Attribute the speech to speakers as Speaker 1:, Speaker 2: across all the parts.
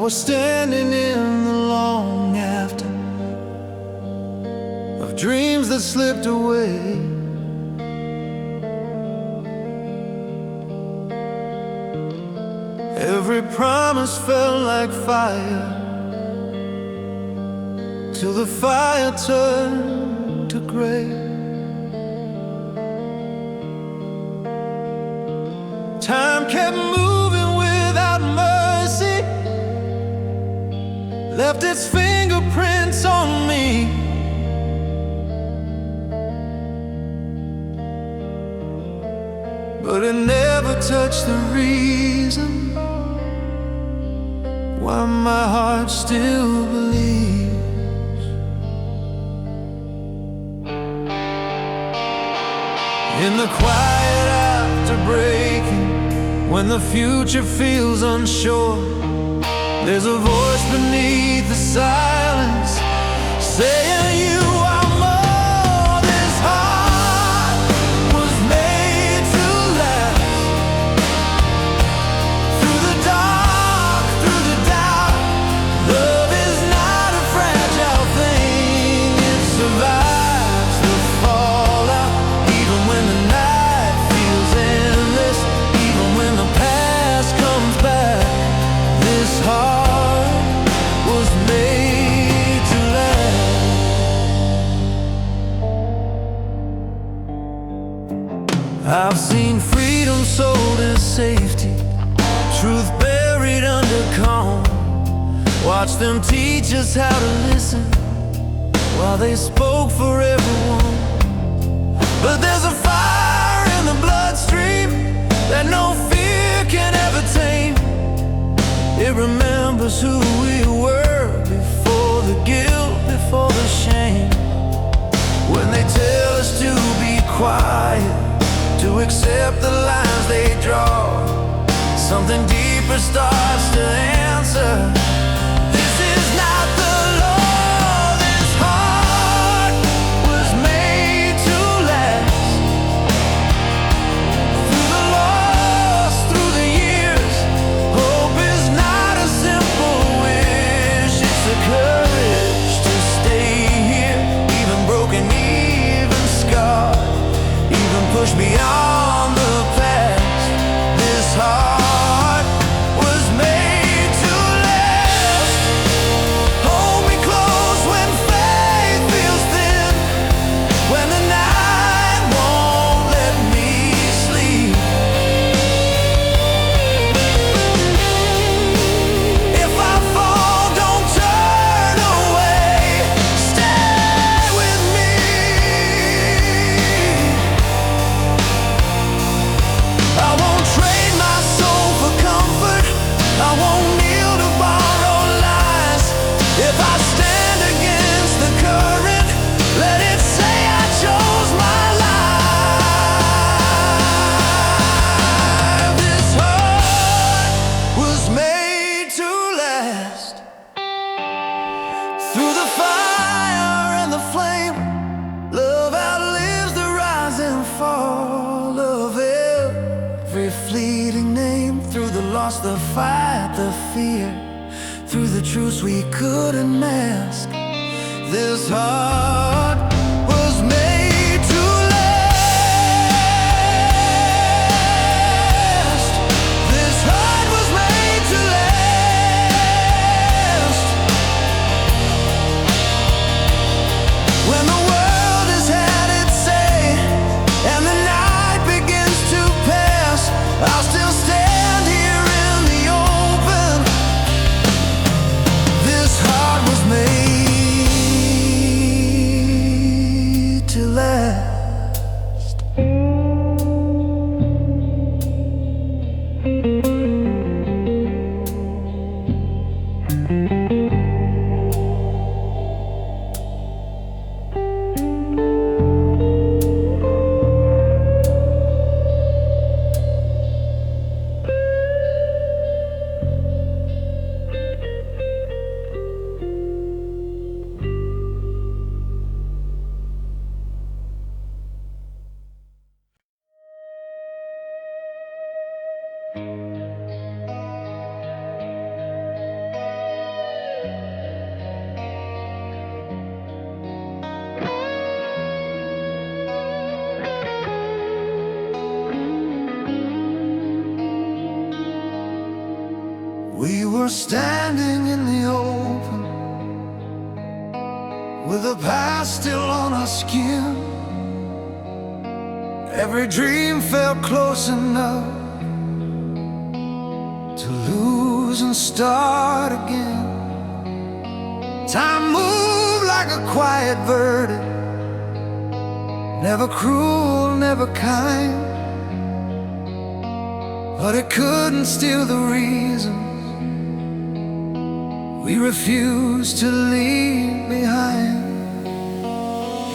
Speaker 1: was standing in the long after of dreams that slipped away. Every promise felt like fire, till the fire turned to gray. Time kept moving without mercy, left its fingerprints on me. But it never touched the reason why my heart still believes. In the quiet after breaking, when the future feels unsure, there's a voice beneath the silence saying you are more. This heart was made to last. Through the dark, through the doubt, love is not a fragile thing. It survives the fallout, even when the night feels endless, even when the past comes back. This heart was made to last. I've seen freedom sold as safety, truth buried under calm. Watch them teach us how to listen while they spoke for everyone. But there's a fire in the bloodstream that no fear can ever tame. It remembers who we were before the guilt, before the shame. When they tell us to be quiet, to accept the lines they draw, something deeper starts to answer. This is not the law. This heart was made to last. Through the loss, through the years, hope is not a simple wish. It's the courage to stay here, even broken, even scarred, even pushed beyond the past. This heart was made to last. Hold me close when faith feels thin, when the night won't let me sleep. If I fall, don't turn away. Stay with me. I won't trade my soul for comfort. I won't kneel to borrow lies. If I stand against the current, let it say I chose my life. This heart was made to last. Through the fire and the flame, love outlives the rise and fall of every fleeting name. Through the loss, the fight, the fear, through the truths we couldn't mask. This heart was made to last. This heart was made to last. When the world has had its say and the night begins to pass, I'll still stand here in the open. This heart was made were standing in the open, with the past still on our skin. Every dream felt close enough to lose and start again. Time moved like a quiet verdict, never cruel, never kind, but it couldn't steal the reasons we refused to leave behind.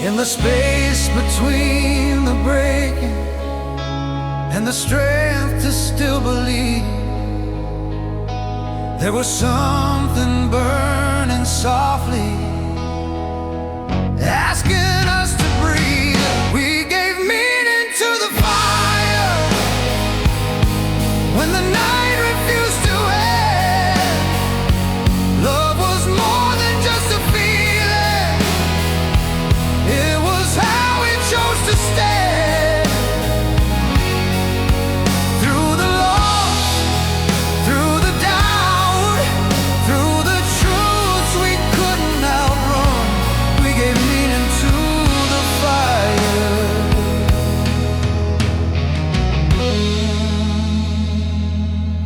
Speaker 1: In the space between the breaking and the strength to still believe, there was something burning softly, asking us to breathe. We gave meaning to the fire when the night refused to end. Love was more than just a feeling, it was how we chose to stand. Through the loss, through the doubt, through the truths we couldn't outrun, we gave meaning to the fire.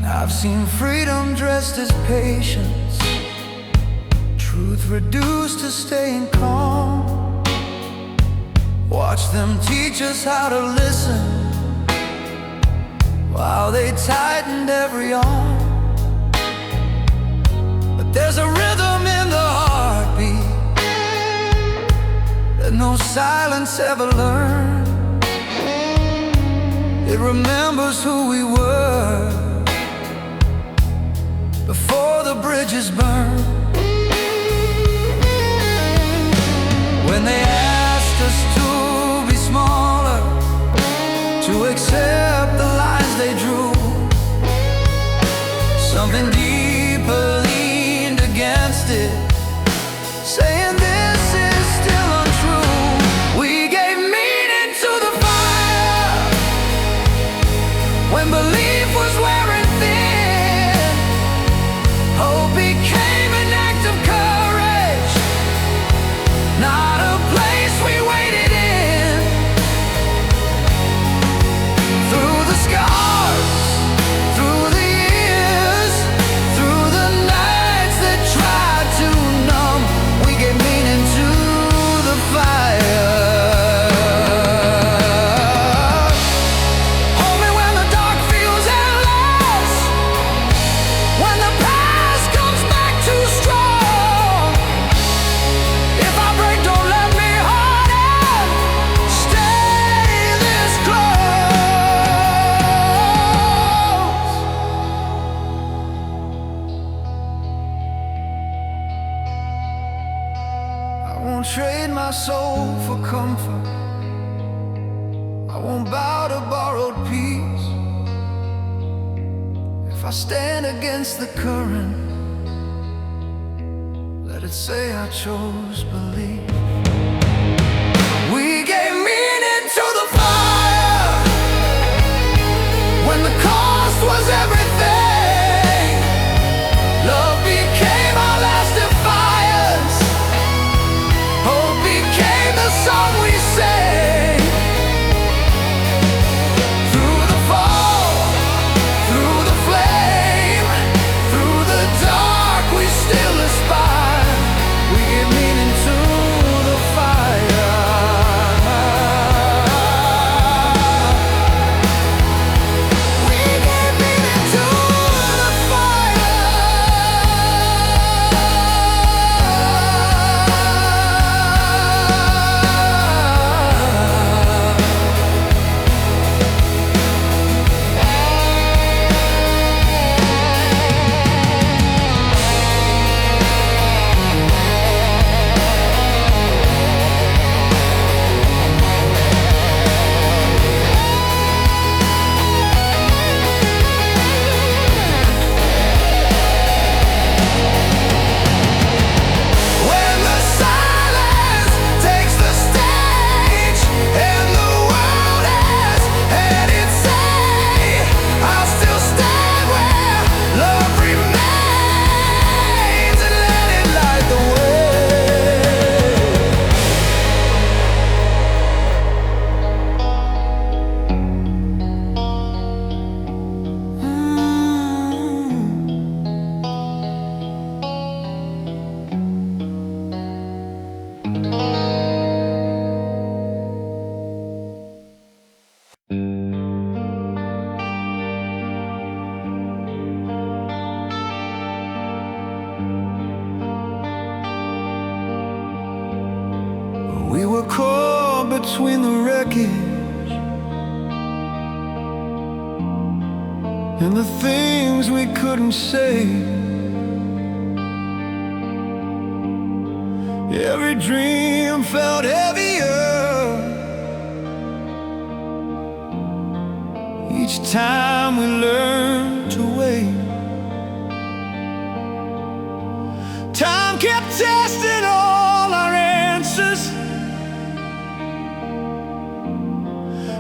Speaker 1: I've seen freedom dressed as patience, truth reduced to staying calm. Watch them teach us how to listen while they tightened every arm. But there's a rhythm in the heartbeat that no silence ever learned. It remembers who we were before the bridges burned. When they asked us to be smaller, to accept the lines they drew, something deeper leaned against it, saying this is still untrue. We gave meaning to the fire when belief was wearing thin. Hope became an act of courage, not a place we waited in. Through the scars, through the years, through the nights that tried to numb, we gave meaning to the fire. Hold me when the dark feels endless, when the past comes back too strong. If I break, don't let me harden. Stay this close. I won't trade my soul for comfort, I won't bow to borrowed peace. If I stand against the current, let it say I chose belief. We gave meaning to the fire when the cost was everything. Love became our last defiance, hope became the song we sang. Through the fall, through the flame, through the dark we still aspire. We give meaning to We were caught between the wreckage and the things we couldn't say. Every dream felt heavier each time we learned to wait. Time kept testing all our answers,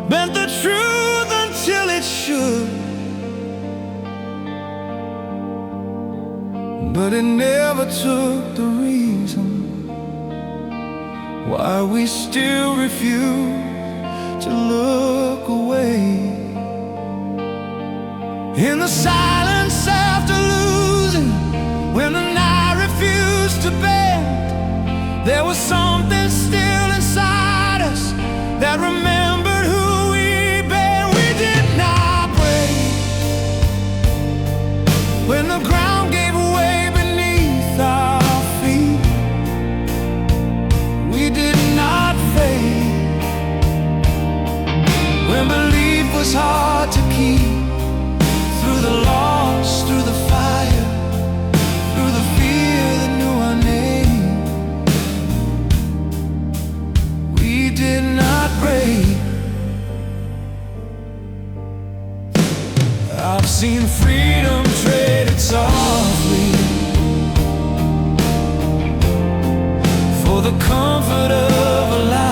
Speaker 1: bent the truth until it should, but it never took the reason why we still refuse to look away. In the silence after losing, when the night refused to bend, there was something still inside us that remembered who we'd been. We did not break when the ground gave way beneath our feet. We did not fade when belief was hard to keep. Through the loss, through the fire, through the fear that knew our name, we did not break. I've seen freedom traded softly for the comfort of a lie.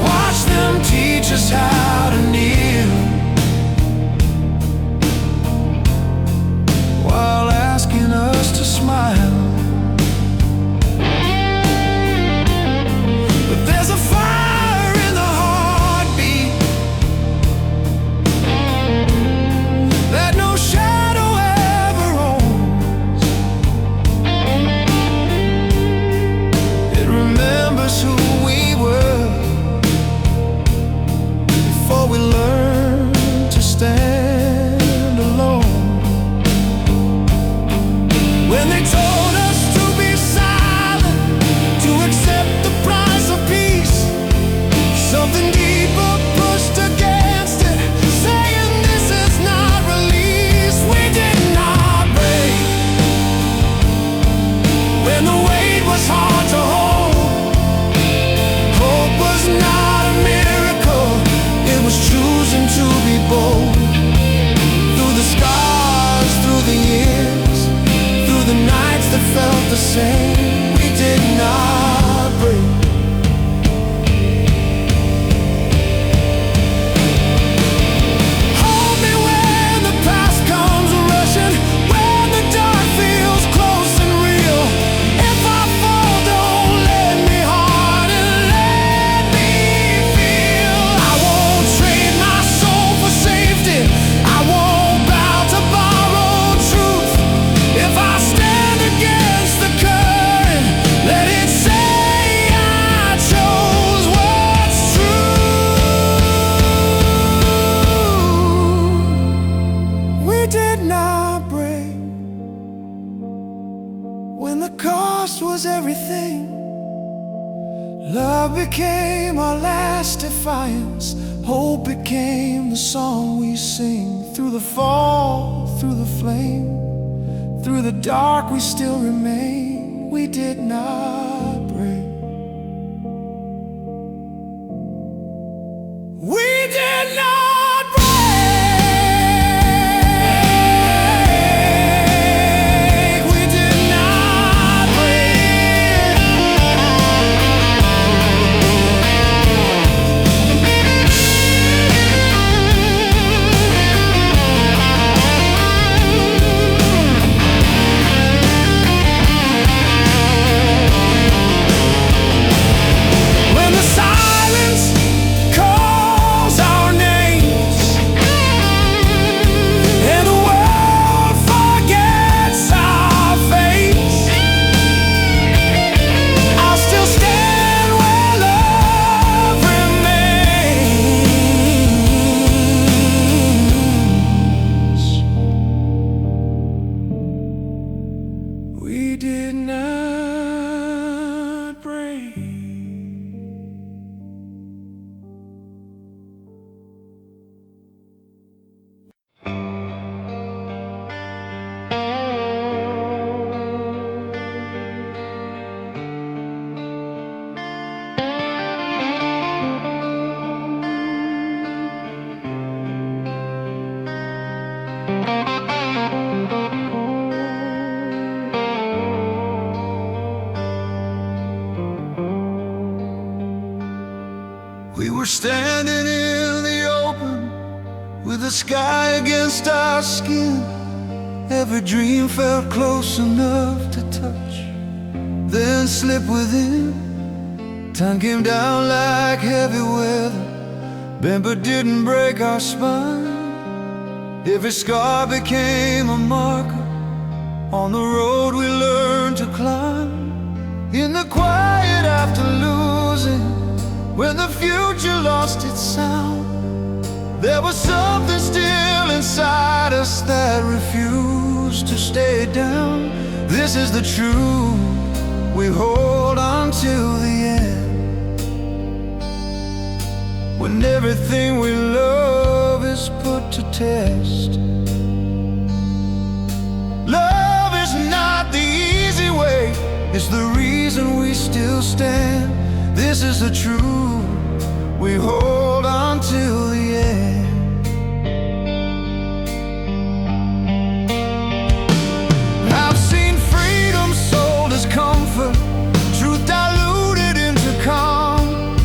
Speaker 1: Watch them teach us how to kneel while asking us to smile. But there's a fire in the heartbeat that no shadow ever owns. It remembers who we were before we learned to stand alone. When they told us to be silent, to accept the price of peace, something deeper pushed against it, saying this is not release. We did not break when the weight was hard to hold. Hope was not a miracle, it was choosing to be bold. Through the scars, through the years, through the nights that felt the same, we did not break. Hold me when the past comes rushing, when the dark feels close and real. If I fall, don't let me hard and let me feel. I won't trade my soul for safety, I won't bow to borrowed truth. If I stand against the current, let it say I chose what's true. We did not break when the cost was everything. Love became our last defiance, hope became the song we sing. Through the fall, through the flame, through the dark we still remain. We did not break. We did not break. We did not break. When the silence calls our names and the world forgets our face, I'll still stand where love remains. We did not were standing in the open with the sky against our skin. Every dream felt close enough to touch, then slip within. Time came down like heavy weather, bent but didn't break our spine. Every scar became a marker on the road we learned to climb. In the quiet after losing, when the future lost its sound, there was something still inside us that refused to stay down. This is the truth, we hold on till the end. When everything we love is put to test. Love is not the easy way, it's the reason we still stand. This is the truth, we hold on till the end. I've seen freedom sold as comfort, truth diluted into calm.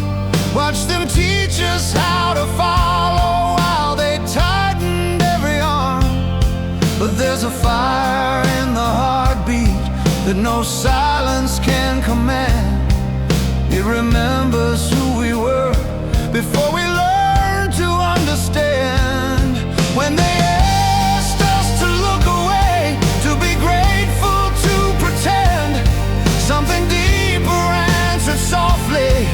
Speaker 1: Watch them teach us how to follow while they tightened every arm. But there's a fire in the heartbeat that no silence can command. It remembers who we were before we learned to understand. When they asked us to look away, to be grateful, to pretend, something deeper answered softly,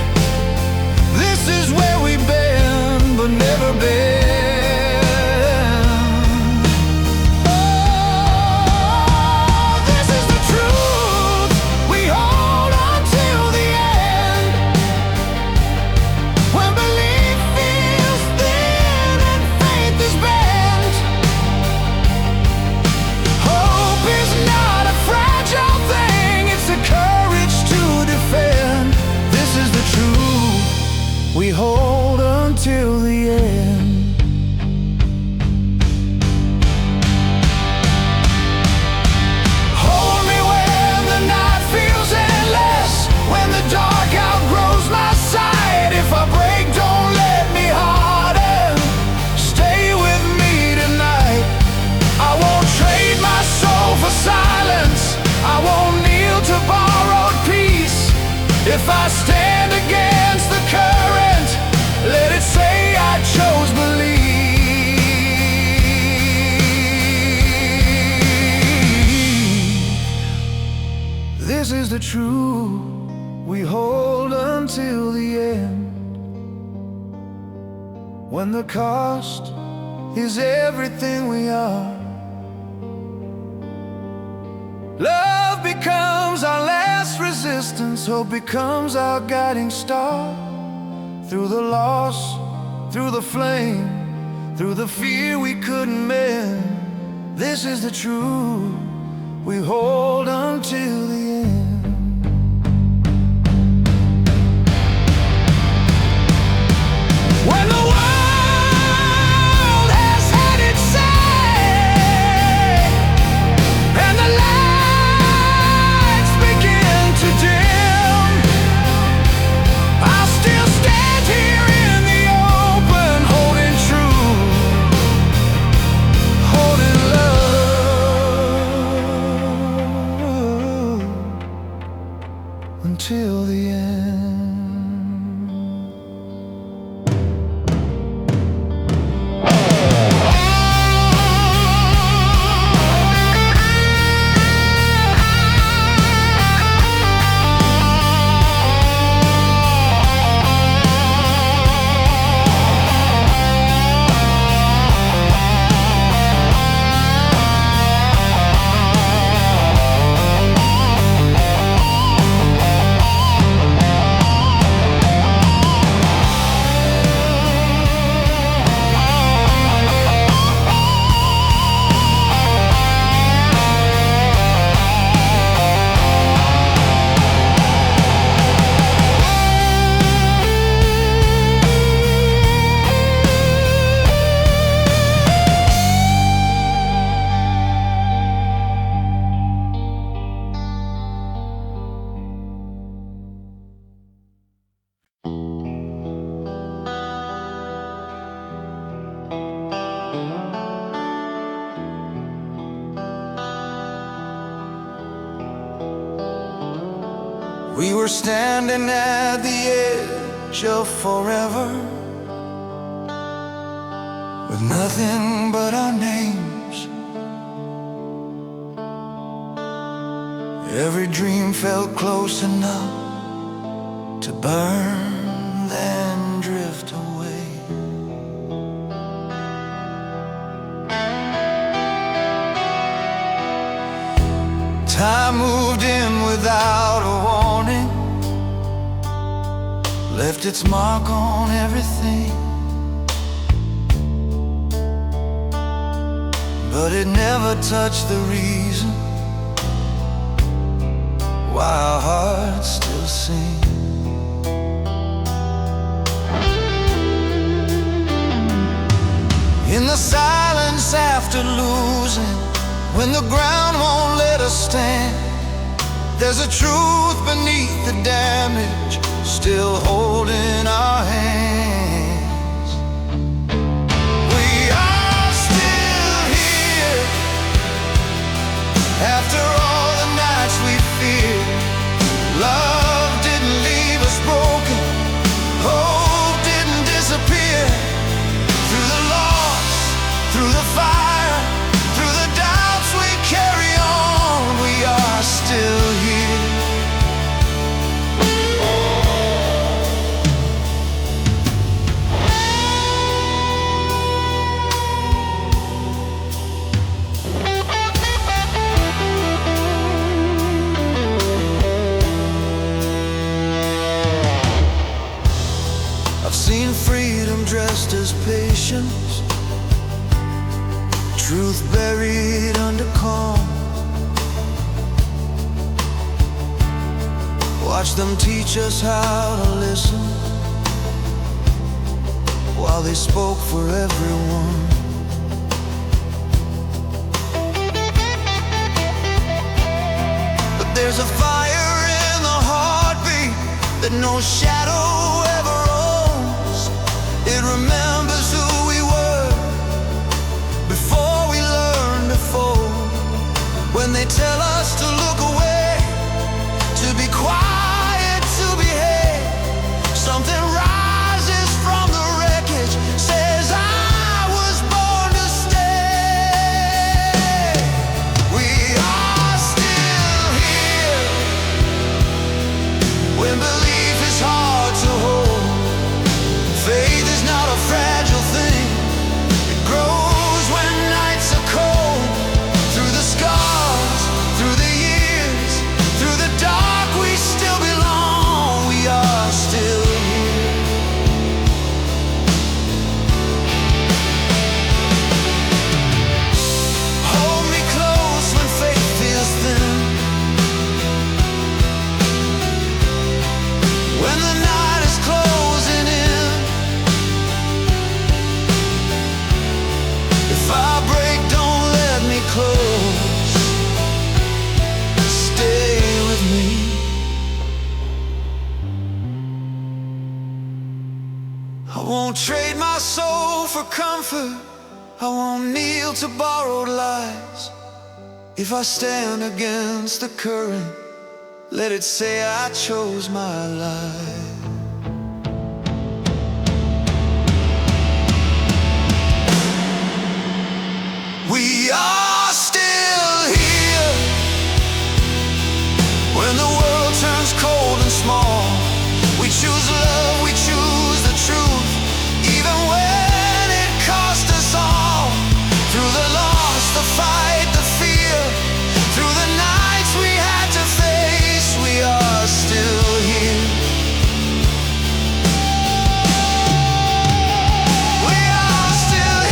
Speaker 1: this is where we've been, but never been. We hold until the end. Hold me when the night feels endless, when the dark outgrows my sight. If I break, don't let me harden. Stay with me tonight. I won't trade my soul for silence. I won't kneel to borrowed peace. If I stand against the current, let it say I chose belief. This is the truth, we hold until the end. When the cost is everything we are, love becomes our last resistance, hope becomes our guiding star. Through the loss, through the flame, through the fear we couldn't mend. This is the truth, we hold until the end. When the world has had its say, and the lights begin to dim, I'll still stand here in the open, holding true, holding love until the end. We were standing at the edge of forever, with nothing but our names. Every dream felt close enough to burn, then drift away. Time moved in without a warning, left its mark on everything, but it never touched the reason why our hearts still sing. In the silence after losing, when the ground won't let us stand, there's a truth beneath the damage, still holding our hands. We are still here, after all the nights we feared. Love didn't leave us broken, hope didn't disappear. Through the loss, through the fire, through the doubts we carry on, we are still here. I've seen freedom dressed as patience, truth buried under calm. Watch them teach us how to listen, while they spoke for everyone. But there's a fire in the heartbeat that no shadow ever owns. It remembers who we were before we learned to fold. When they tell us to look away, to be quiet, to behave, something rises from the wreckage, says I was born to stay. We are still here, when belief is hard to hold. Faith is not a fragile thing, it grows when nights are cold. Through the scars, through the years, through the dark, we still belong, we are still here. Hold me close when faith feels thin, when the night is closing in. If I break, don't let me close, stay with me. I won't trade my soul for comfort, I won't kneel to borrowed lies. If I stand against the current, let it say I chose my life. We are still here, when the world turns cold and small. We choose love, we choose the truth, even when it cost us all. Through the loss, the fight, the fear, through the nights we had to face, we are still here. We are still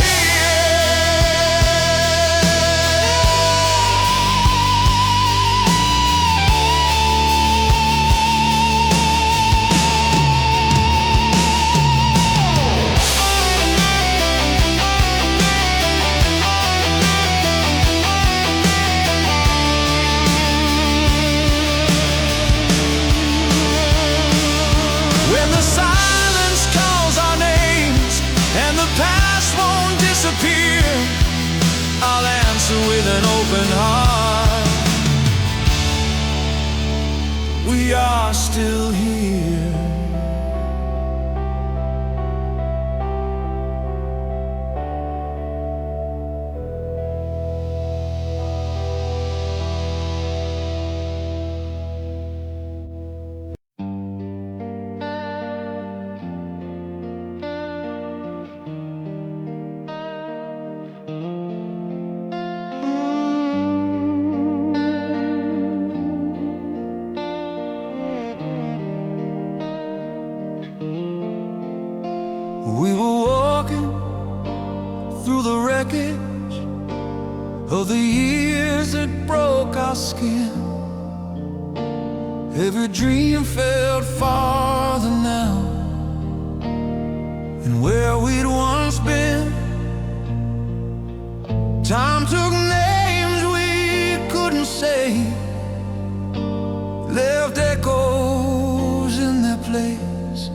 Speaker 1: when the silence calls our names and the past won't disappear, I'll answer with an open heart. we are still here. We were walking through the wreckage of the years that broke our skin. Every dream felt farther now than where we'd once been. Time took names we couldn't say, left echoes in their place.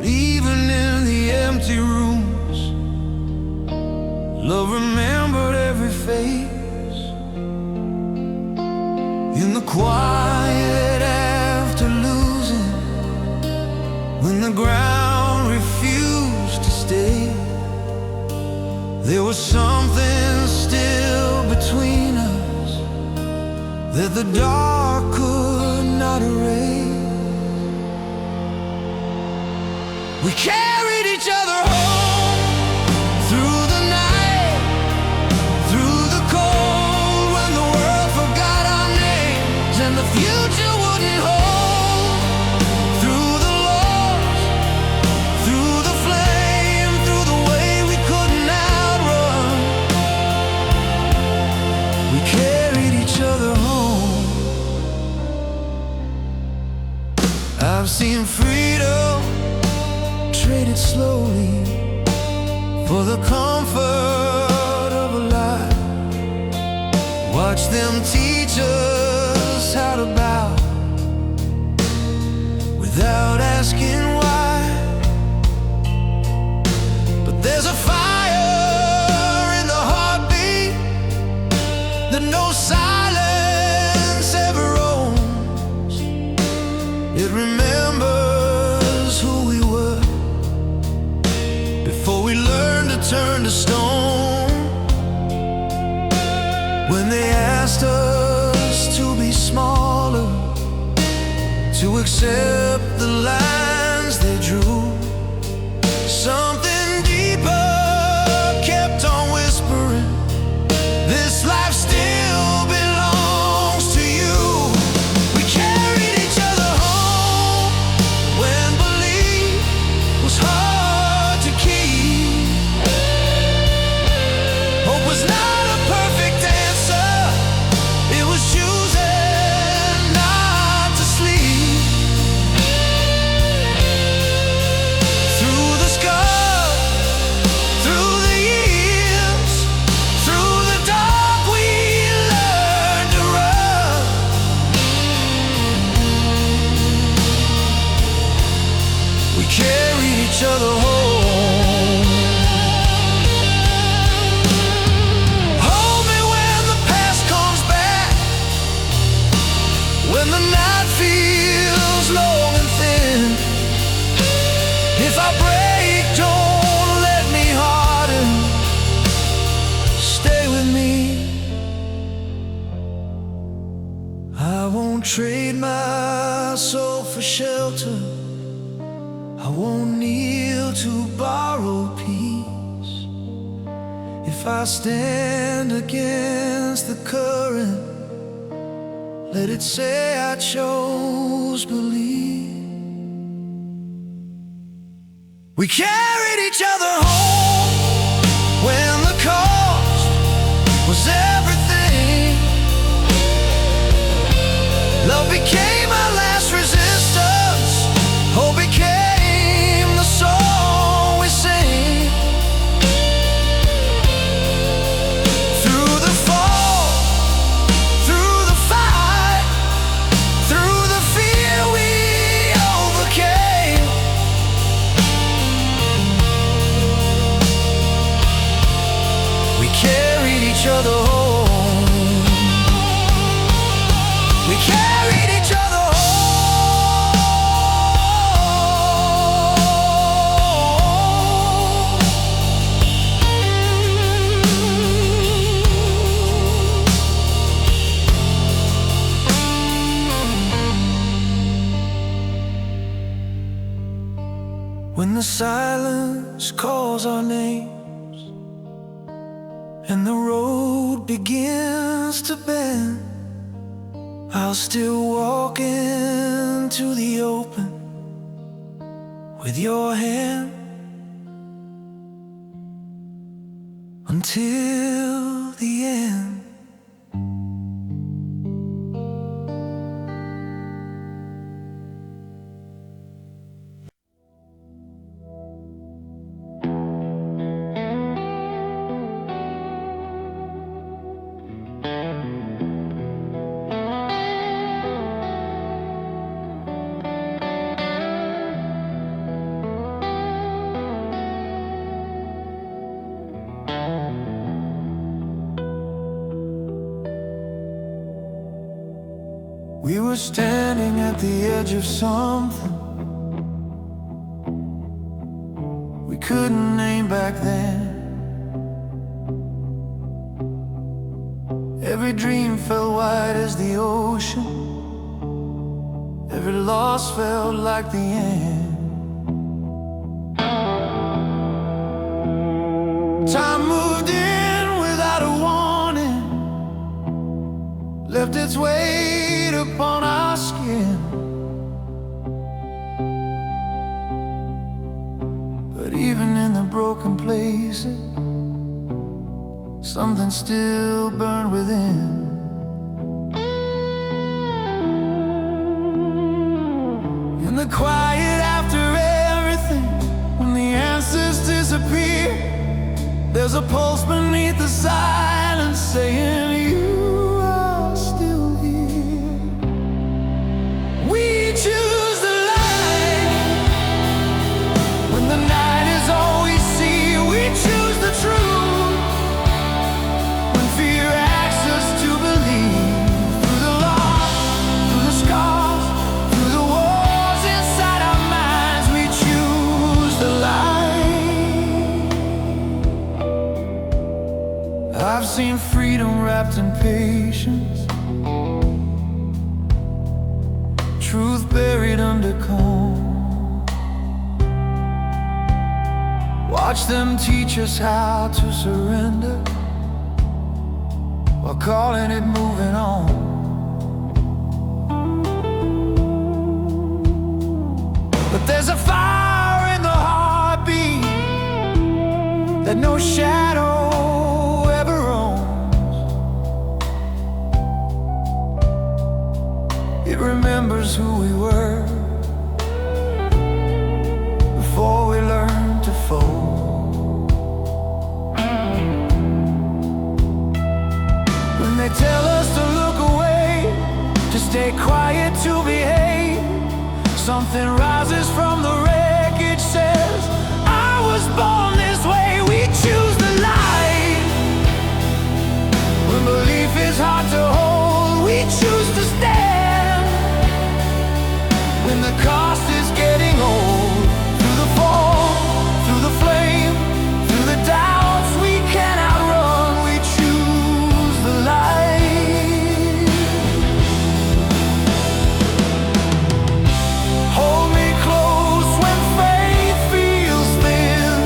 Speaker 1: Even in the empty rooms, love remembered every face. In the quiet after losing, when the ground refused to stay, there was something still between us that the dark could not erase. We carried each other home through the night, through the cold, when the world forgot our names and the future wouldn't hold. Through the loss, through the flame, through the way we couldn't outrun, we carried each other home. I've seen freedom traded slowly for the comfort of a lie. Watch them teach us how to bow without asking why. But there's a fire in the heartbeat that no silence ever owns. It remembers who we were before we learned to turn to stone. When they asked us to be smaller, to accept the lines they drew, something deeper kept on whispering, this life still belongs to you. We carried each other home when belief was hard to keep. Hope was not a perfect answer, it was choosing not to sleep. Through the scars, through the years, through the dark we learned to run. We carried each other home. Hold me when the past comes back, when the night feels long and thin. If I break, don't let me harden. Stay with me. I won't trade my soul for shelter, I won't kneel to borrow peace. If I stand against the current, let it say I chose belief. We carried each other home when the cost was everything. Love became our last resistance, hope became the song we sing. Through the fall, through the fight, through the fear we overcame. When the silence calls our names and the road begins to bend, I'll still walk into the open with your hand until the end. We were standing at the edge of something we couldn't name back then. Every dream felt wide as the ocean, every loss felt like the end. Time moved in without a warning, left its weight upon our skin. But even in the broken places, something still burned within. In the quiet after everything, when the answers disappear, there's a pulse beneath the silence saying you are still here. We choose the light when the night is all we see. We choose the truth when fear asks us to believe. Through the loss, through the scars, through the wars inside our minds, we choose the light. I've seen freedom wrapped in patience, truth buried under calm. Watch them teach us how to surrender while calling it moving on. But there's a fire in the heartbeat that no shadow ever owns. It remembers who we were before we learned to fold. When they tell us to look away, to stay quiet, to behave, something rises from the wreckage, says I was born this way. We choose the light when belief is hard to hold. We choose to stand when the cost is getting old. Through the fall, through the flame, through the doubts we cannot run, we choose the light. Hold me close when faith feels thin,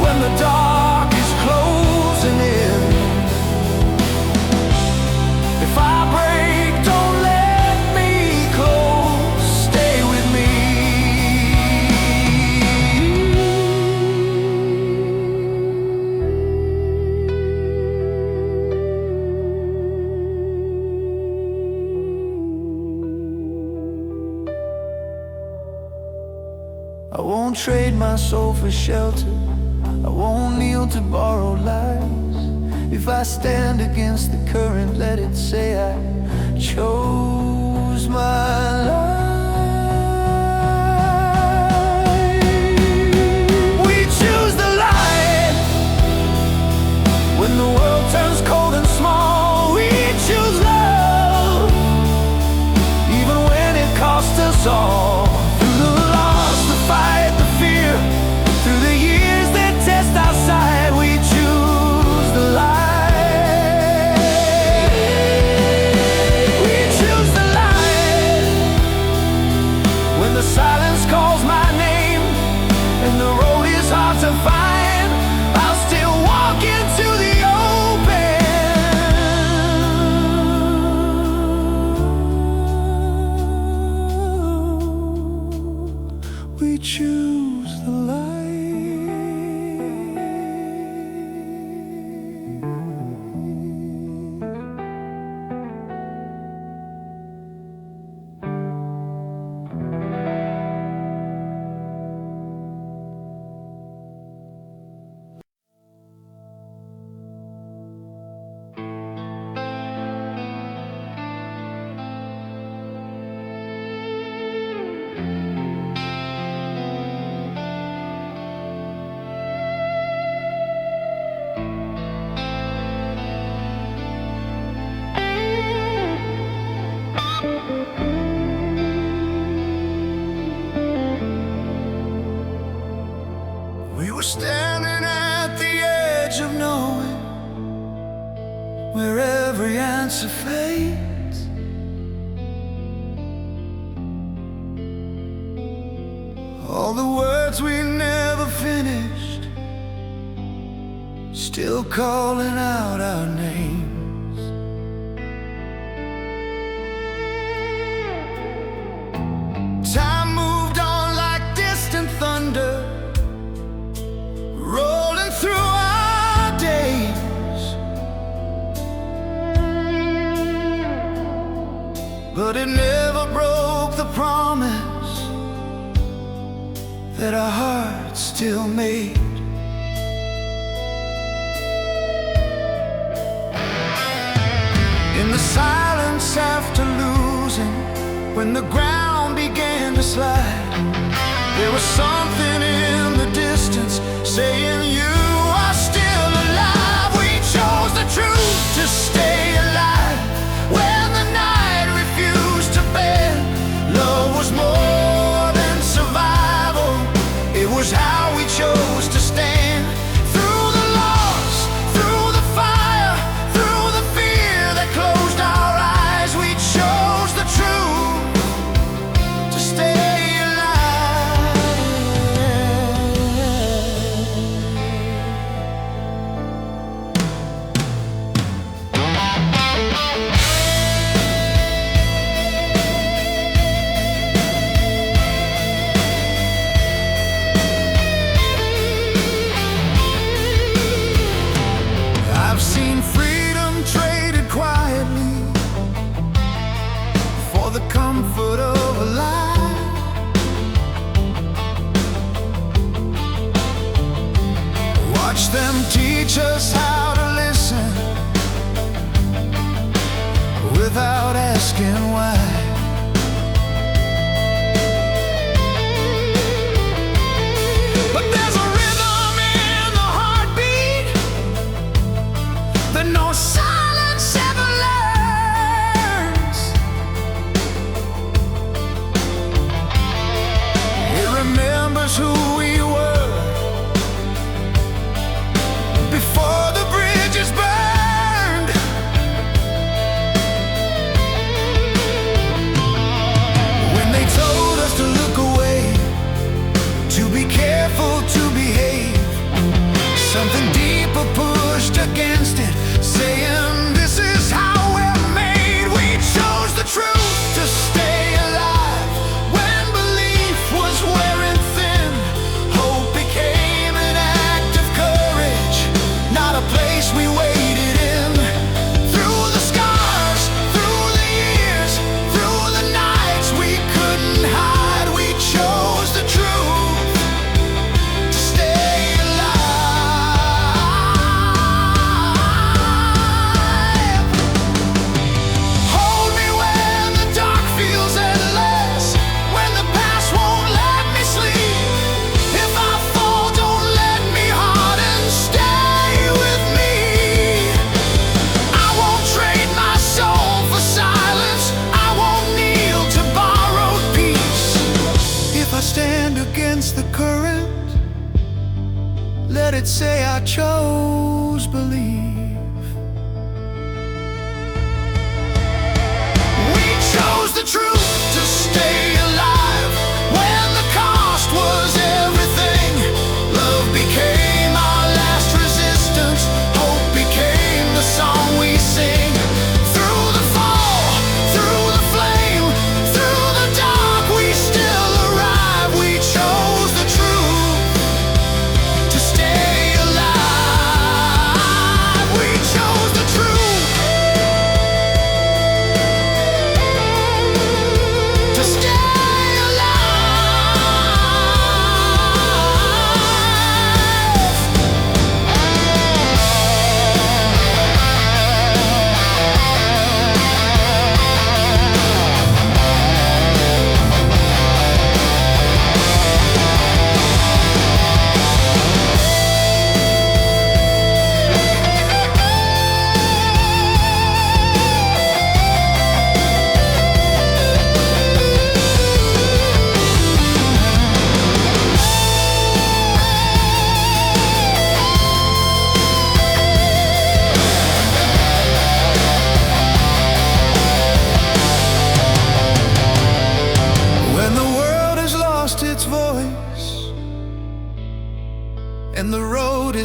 Speaker 1: when the dark is closing in. If I break, don't let me close, stay with me. I won't trade my soul for shelter, I won't kneel to borrow lies. If I stand against the current, let it say I chose my life. We choose the light when the world turns cold and small. We choose love even when it costs us all. Through the loss, the fight, the fear, through the years that test our sight, we choose the light. We choose the light when the silence calls my We're standing at the edge of knowing, where every answer fades. All the words we never finished, still calling out our names. Time moved on like distant thunder, rolling through our days. But it never broke the promise that our hearts still made. In the silence after losing, when the ground began to slide, there was something in the distance saying you are still alive. We chose the truth to stay alive when the night refused to bend. Love was more than survival, it was how we chose to stand. Through the loss, through the fire, through the fear that closed our eyes, we chose the truth to stay alive. I've seen freedom traded quietly for the comfort of a lie. Watch them teach us how to listen without asking why. But there's a rhythm in the heartbeat that no silence ever learns. It remembers who we were before the bridges burned. When they told us to look away, to be careful, to behave, something deeper pushed against it, saying this is how we're made. We chose the truth to stay alive when belief was wearing thin. Hope became an act of courage, not a place we waited in. Through the scars, through the years, through the nights we couldn't hide, we chose the truth to stay alive. Hold me when the dark feels endless, when the past won't let me sleep. If I fall, don't let me harden, stay with me. I won't trade my soul for silence, I won't kneel to borrowed peace. If I stand against the current, let it say I chose belief. We chose the truth to stay alive when the cost was everything. Love became our last resistance, hope became the song we sing. Through the fall, through the flame, through the dark, we still arrive. We chose the truth to stay alive.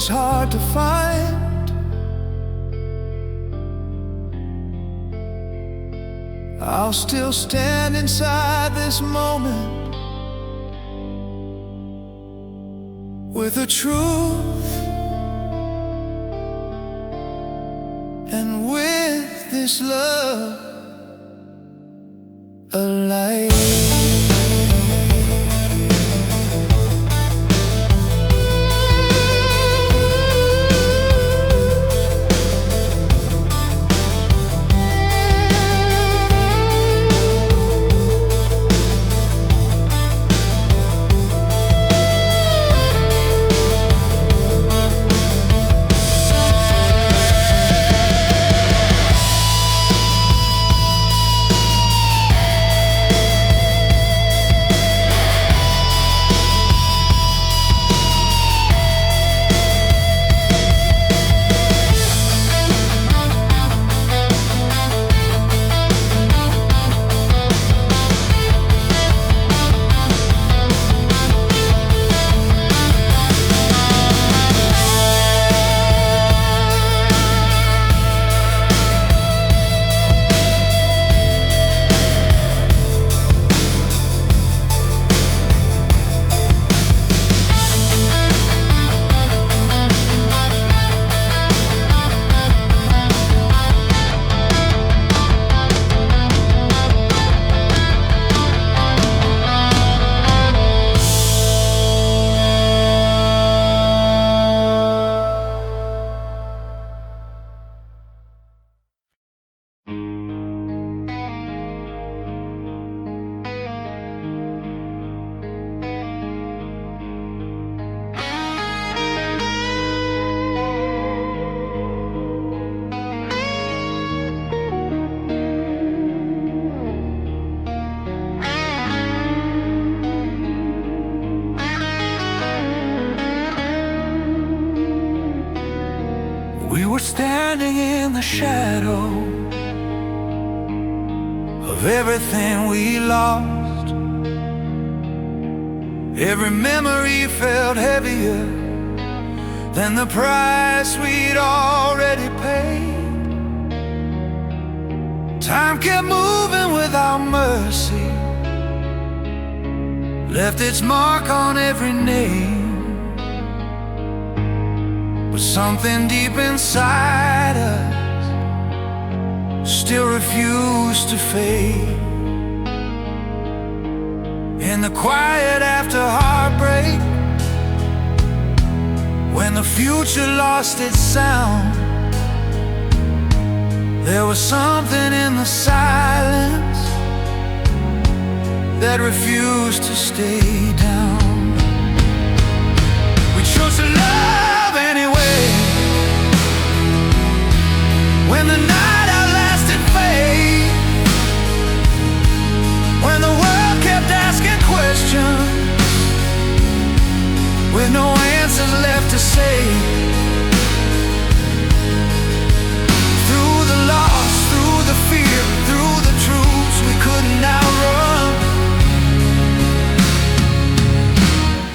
Speaker 1: was hard to find. I'll still stand inside this moment with a truth and with this love alive. We were standing in the shadow of everything we lost. Every memory felt heavier than the price we'd already paid. Time kept moving without mercy, left its mark on every name. But something deep inside us still refused to fade. In the quiet after heartbreak, when the future lost its sound, there was something in the silence that refused to stay down. We chose to love anyway, when the night outlasted fate, when the world kept asking questions with no answers left to say. Through the loss, through the fear, through the truths we couldn't outrun,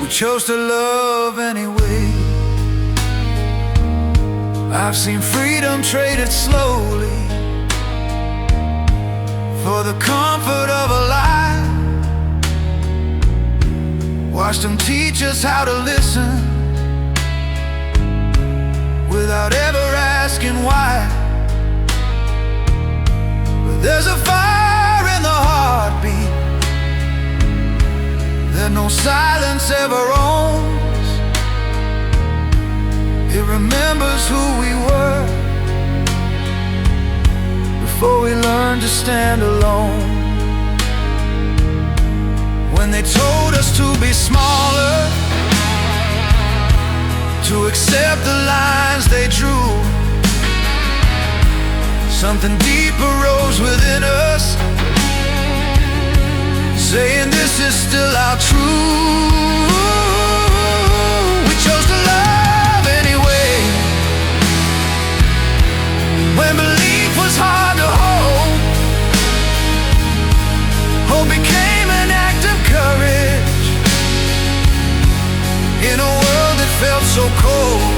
Speaker 1: we chose to love anyway. I've seen freedom traded slowly for the comfort of a lie. Watched them teach us how to listen without ever asking why. But there's a fire in the heartbeat that no silence ever owns. It remembers who we were before we learned to stand alone. When they told us to be smaller, to accept the lines they drew, something deeper rose within us, saying this is still our truth. We chose to love anyway, when belief was hard to hold. Hope became an act of courage in a world that felt so cold.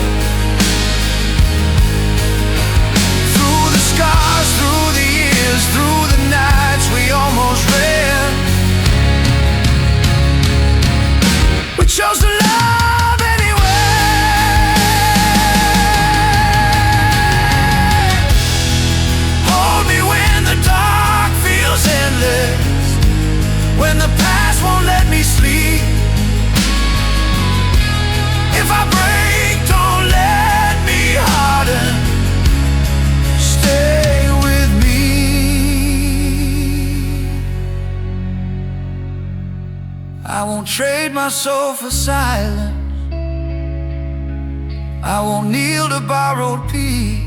Speaker 1: I won't trade my soul for silence. I won't kneel to borrowed peace.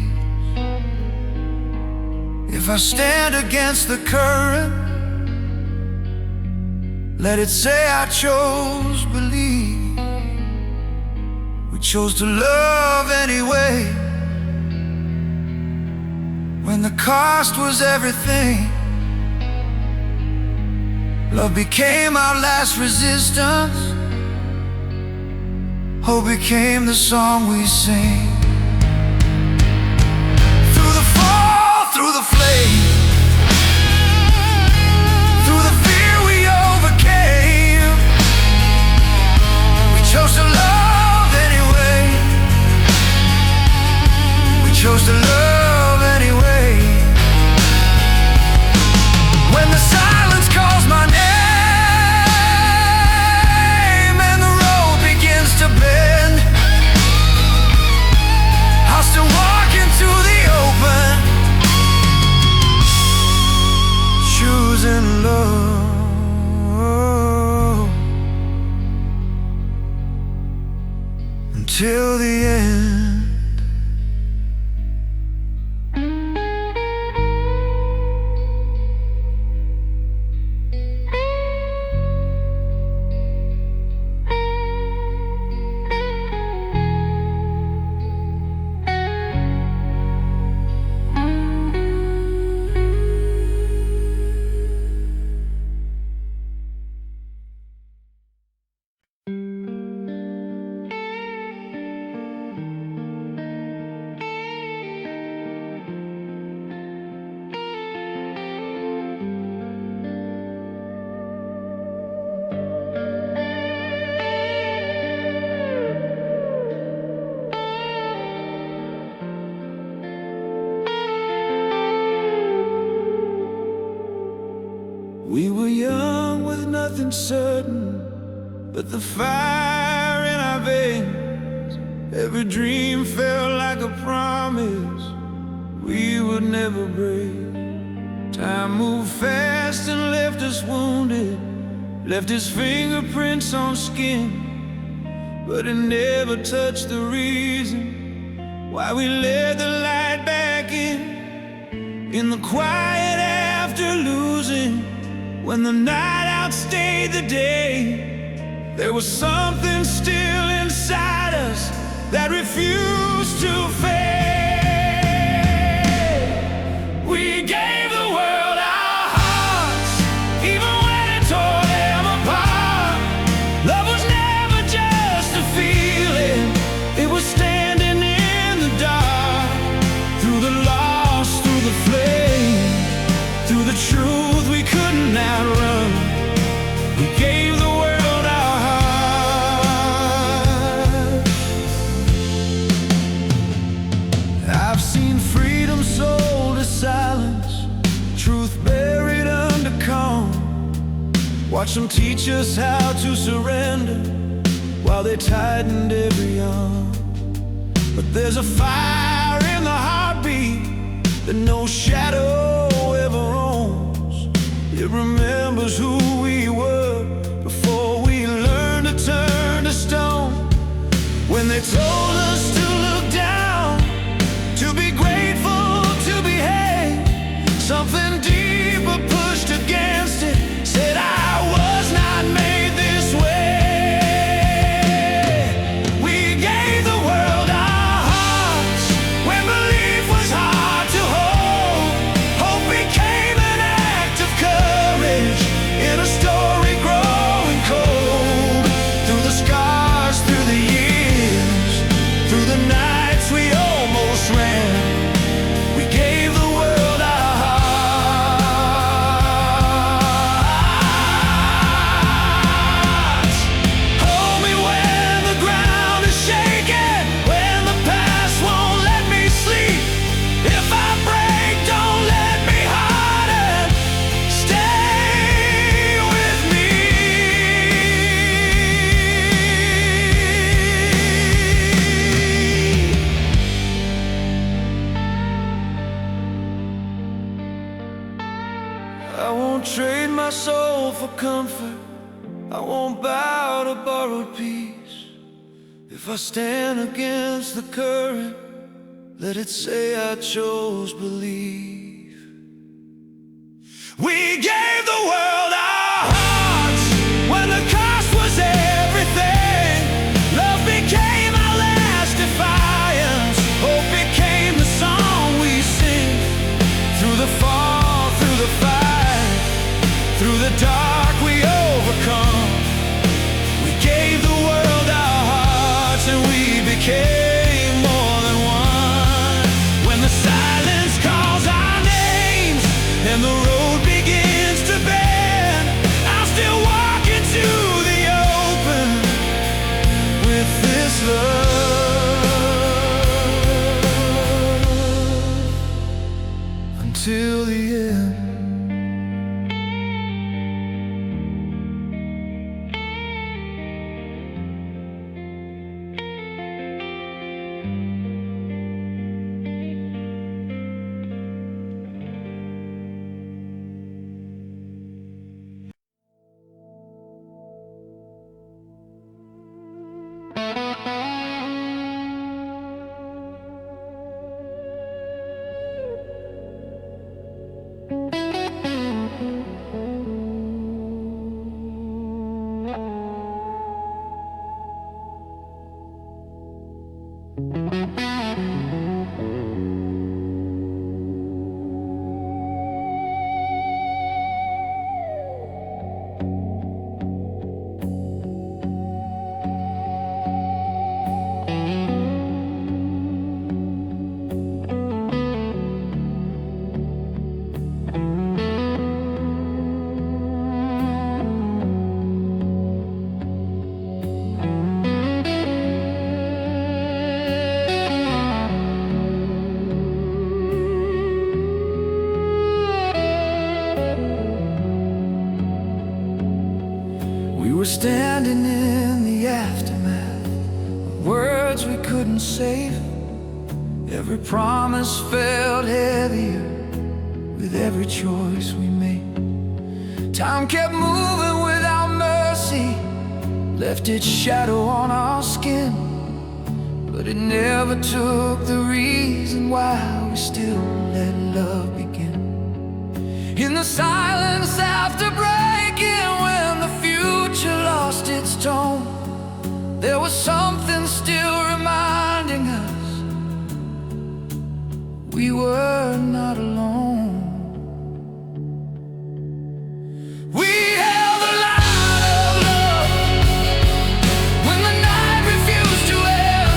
Speaker 1: If I stand against the current, let it say I chose belief. We chose to love anyway, when the cost was everything. Love became our last resistance. Hope became the song we sing. Through the fall, through the flame, through the fear we overcame, we chose to love anyway. We chose to love anyway. When the silence calls my name and the road begins to bend, I'll still walk into the open, choosing love until the end. We were young with nothing certain but the fire in our veins. Every dream felt like a promise we would never break. Time moved fast and left us wounded, left its fingerprints on skin, but it never touched the reason why we let the light back in. In the quiet after losing, when the night outstayed the day, there was something still inside us that refused to fade. We gave the world our hearts, even when it tore them apart. Love was never just a feeling, it was standing in the dark. Through the loss, through the flame, through the truth we couldn't outrun, we gave the world our hearts. I've seen freedom sold as silence, truth buried under calm. Watch them teach us how to surrender while they tightened every arm. But there's a fire in the heartbeat that no shadow ever owns. It remembers who we were before we learned to turn to stone. When they told us to look down, to be grateful, to behave, something deeper pushed against it, said I was not made this way. We gave the world our hearts when belief was hard to hold. Hope became an act of courage in a story growing cold. Through the scars, through the years, through the nights we almost ran, we gave the world our hearts. Hold me when the ground is shaking, when the past won't let me sleep. If I break, don't let me harden. Stay with me. I won't trade my soul for comfort. I won't bow to borrowed peace. If I stand against the current, let it say I chose belief. We gave the world our hearts when the cost was everything. Love became our last defiance. Hope became the song we sing. Through the fall, through the fight, through the dark we overcome. We gave the world our hearts and we became more than one. When the silence calls our names and the road begins to bend, I'll still walk into the open with this love until the end. We were standing in the aftermath of words we couldn't save. Every promise felt heavier with every choice we made. Time kept moving without mercy, left its shadow on our skin, but it never took the reason why we still let love begin. In the silence after breaking, when the future lost its tone, there was something still reminding us we were not alone. We held the line of love when the night refused to end.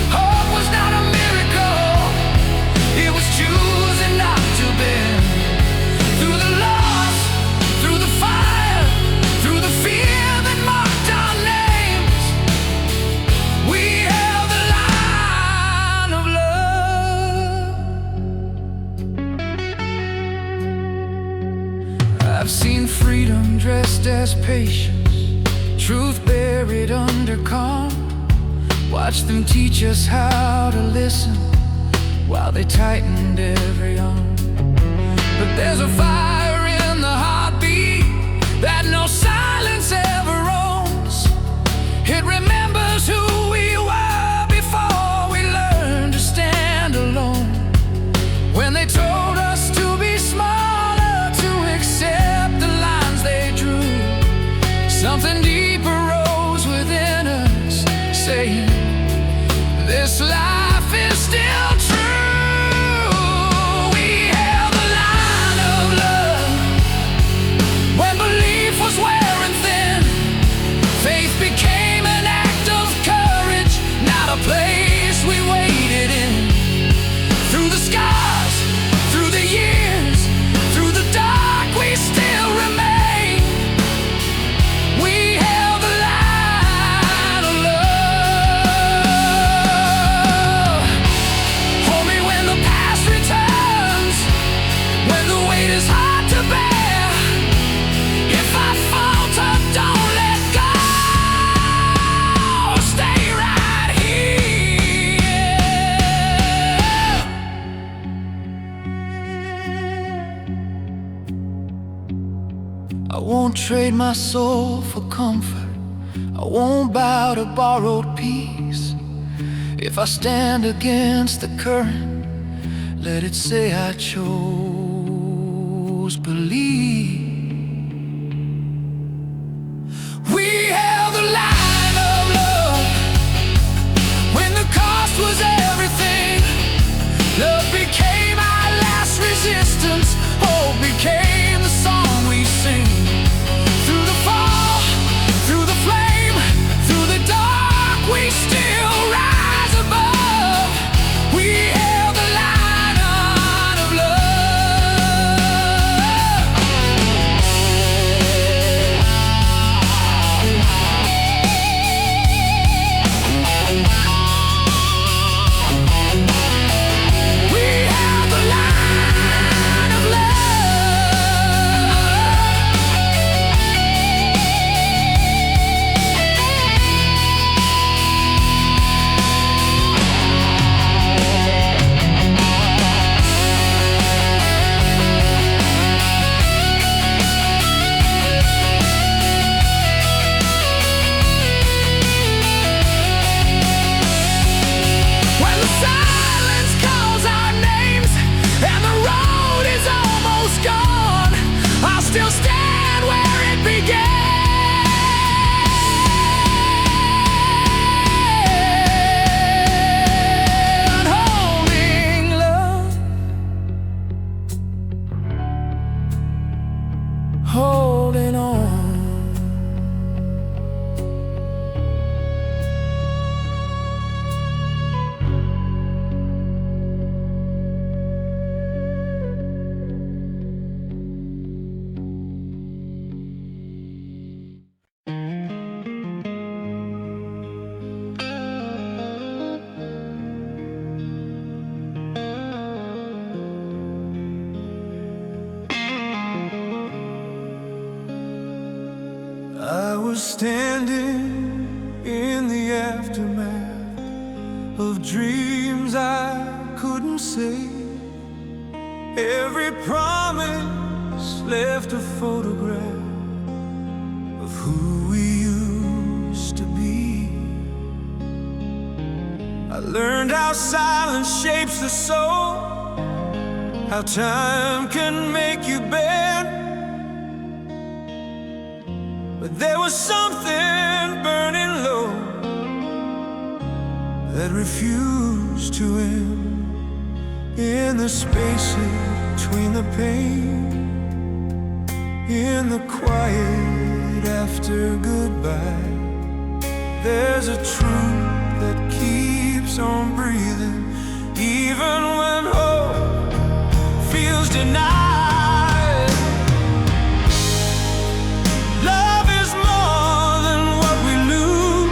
Speaker 1: Hope was not a miracle, it was choosing not to bend. Through the loss, through the fire, through the fear that marked our names, we held the line of love. I've seen freedom dressed as patience, truth buried under calm. Watch them teach us how to listen while they tightened every arm. But there's a fire in the heartbeat that no silence ever owns. It remembers who we were before we learned to stand alone. When they told us to be smaller, to accept the lines they drew, something deeper rose within us, saying, this life is still true. We held the line of love I won't trade my soul for comfort. I won't bow to borrowed peace. If I stand against the current, let it say I chose believe. We held the line of love when the cost was everything. Love became our last resistance. Hope became the song we sing. Through the fall, through the flame, through the dark, we still rise above. We held the line of love. We held the line of love. When the silence calls our names and the road is almost gone, I'll still stand where it began, holding love, holding on. I was standing in the aftermath of dreams I couldn't say. Every promise left a photograph of who we used to be. I learned how silence shapes the soul, how time can make you bend. But there was something burning low that refused to end. In the spaces between the pain, in the quiet after goodbye, there's a truth that keeps on breathing, even when hope feels denied. Love is more than what we lose.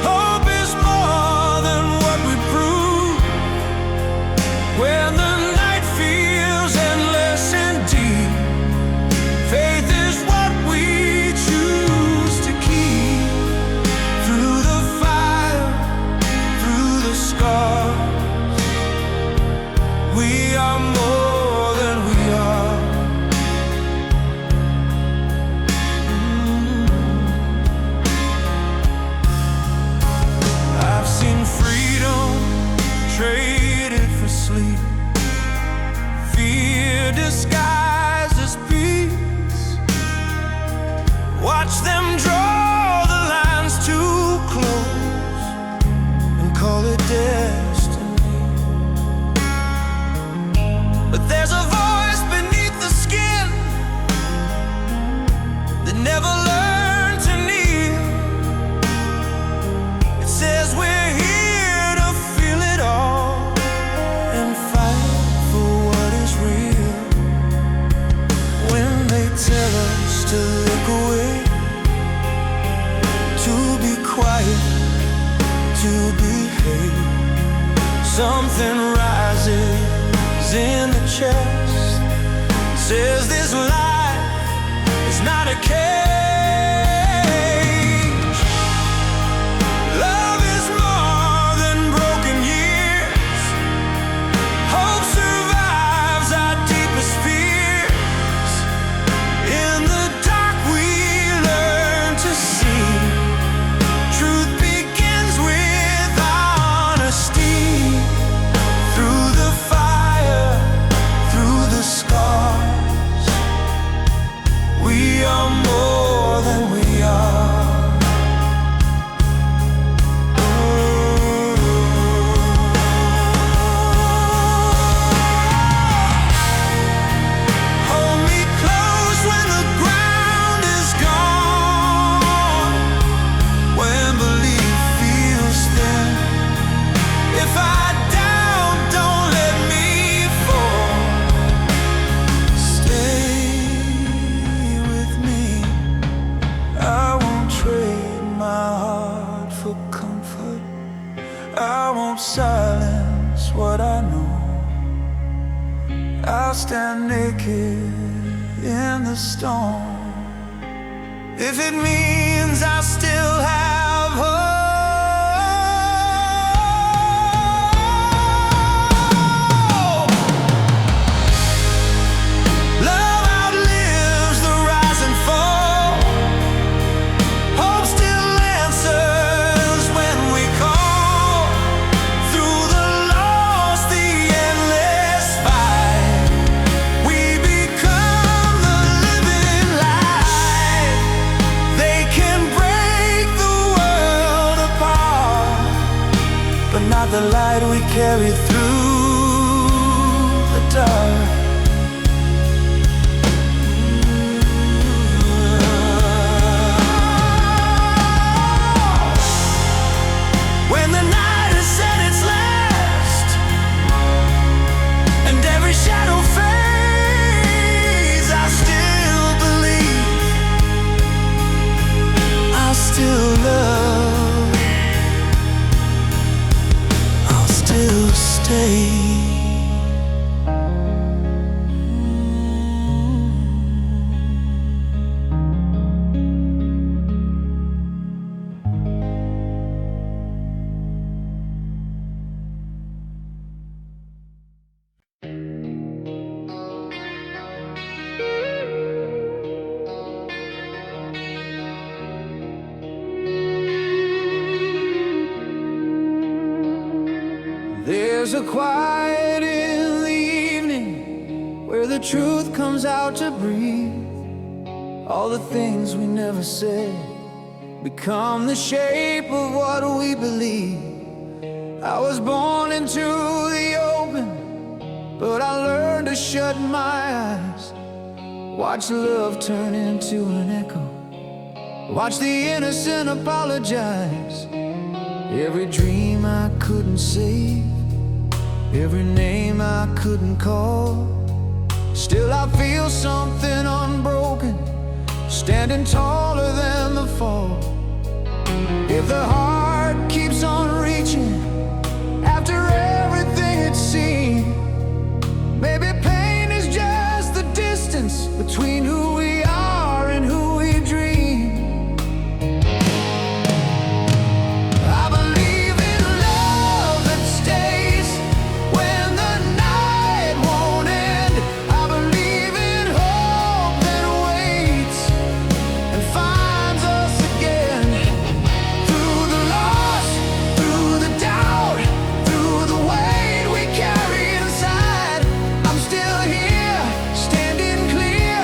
Speaker 1: Hope is more than what we prove. When the night feels endless and deep, faith is what we choose to keep. Through the fire, through the scars, we are more than we are. I've seen freedom traded for sleep, fear disguised as peace. Watch them draw the lines too close and call it destiny. But there's a voice beneath the skin that never learned to kneel. It says we're here to feel it all and fight for what is real. When they tell us to look away, to be quiet, to behave, something rises in the chest, says this life is not a cage. Love is more than broken years. Hope survives our deepest fears. stand naked in the storm. If it means I still have hope, love outlives the rise and fall. Hope still answers when we call. Through the loss, the endless fight, we become the living light. They can break the world apart, but not the light we carry through the dark. When the night has said its last and every shadow fades, I still believe, I'll still love, I'll still stay. There's a quiet in the evening where the truth comes out to breathe. All the things we never said become the shape of what we believe. I was born into the open, but I learned to shut my eyes. Watch love turn into an echo, watch the innocent apologize. Every dream I couldn't save, every name I couldn't call, still I feel something unbroken, standing taller than the fall. If the heart keeps on reaching after everything it's seen, maybe pain is just the distance between who we are and who we dream. I believe in love that stays when the night won't end. I believe in hope that waits and finds us again. Through the loss, through the doubt, through the weight we carry inside, I'm still here, standing clear,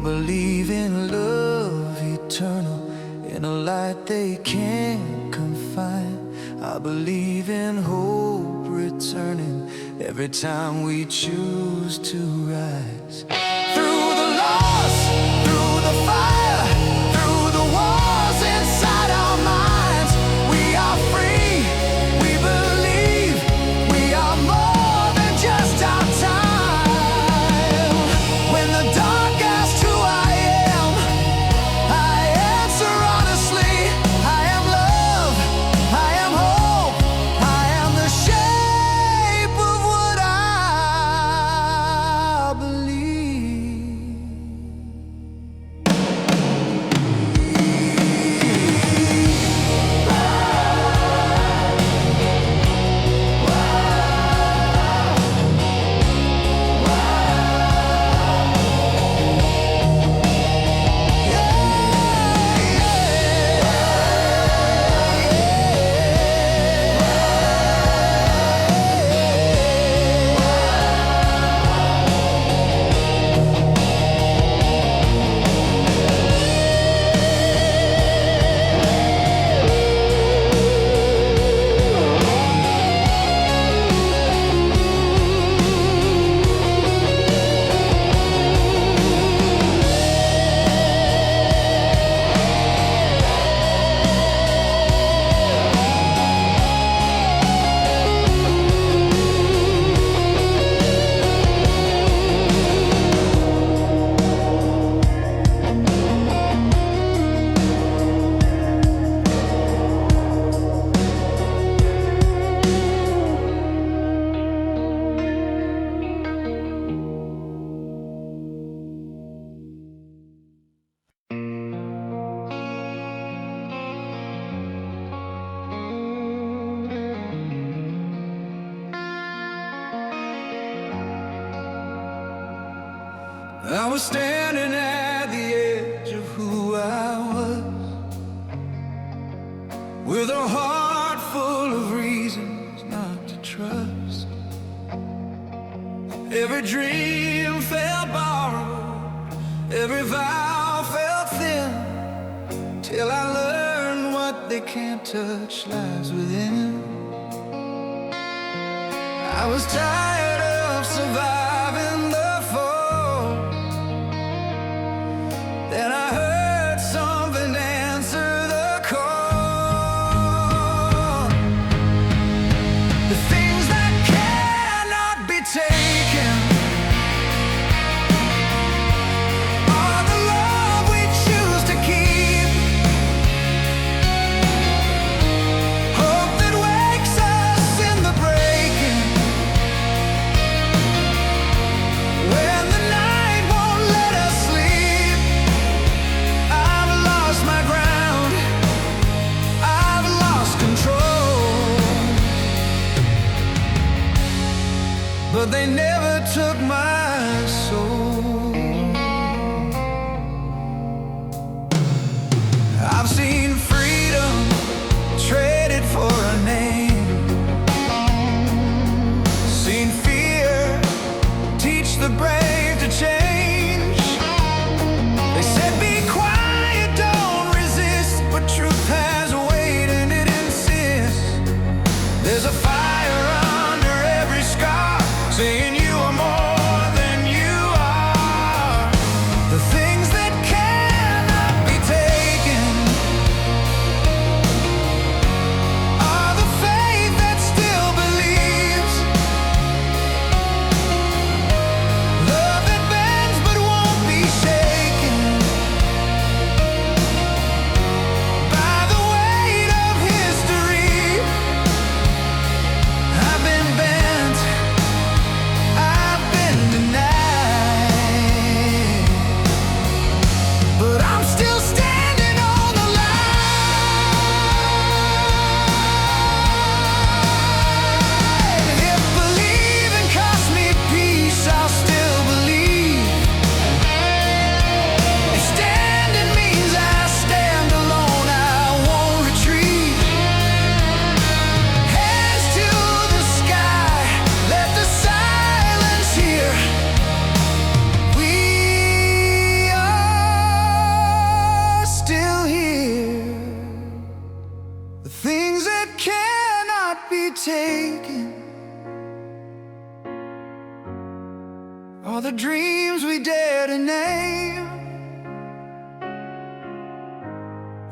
Speaker 1: believe in love eternal, in a light they can't confine. I believe in hope returning every time we choose to rise. Through the loss, through the fire, through the wars inside our minds, we are free, we believe we are more than just our time. When the dark asks who I am, I answer honestly, I am love, I am hope, I am the shape of what I believe. I was standing at the edge of who I was, with a heart full of reasons not to trust. Every dream felt borrowed, every vow felt thin, till I learned what they can't touch lies within. I was tired of surviving the fall. Then I heard something answer the call. The things that cannot be taken are the love we choose to keep, hope that wakes us in the breaking, all the dreams we dare to name.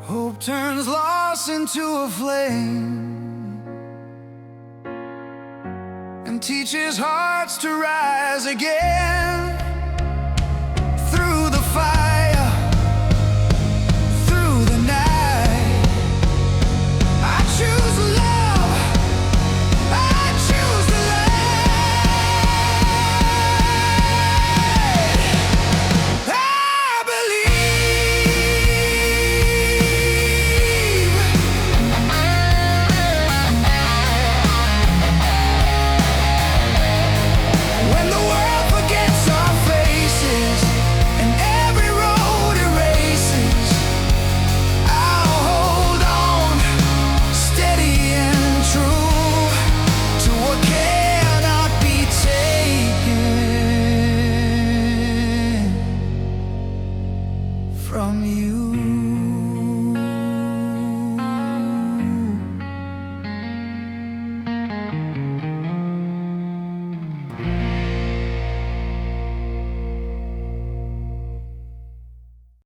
Speaker 1: Hope turns loss into a flame and teaches hearts to rise again.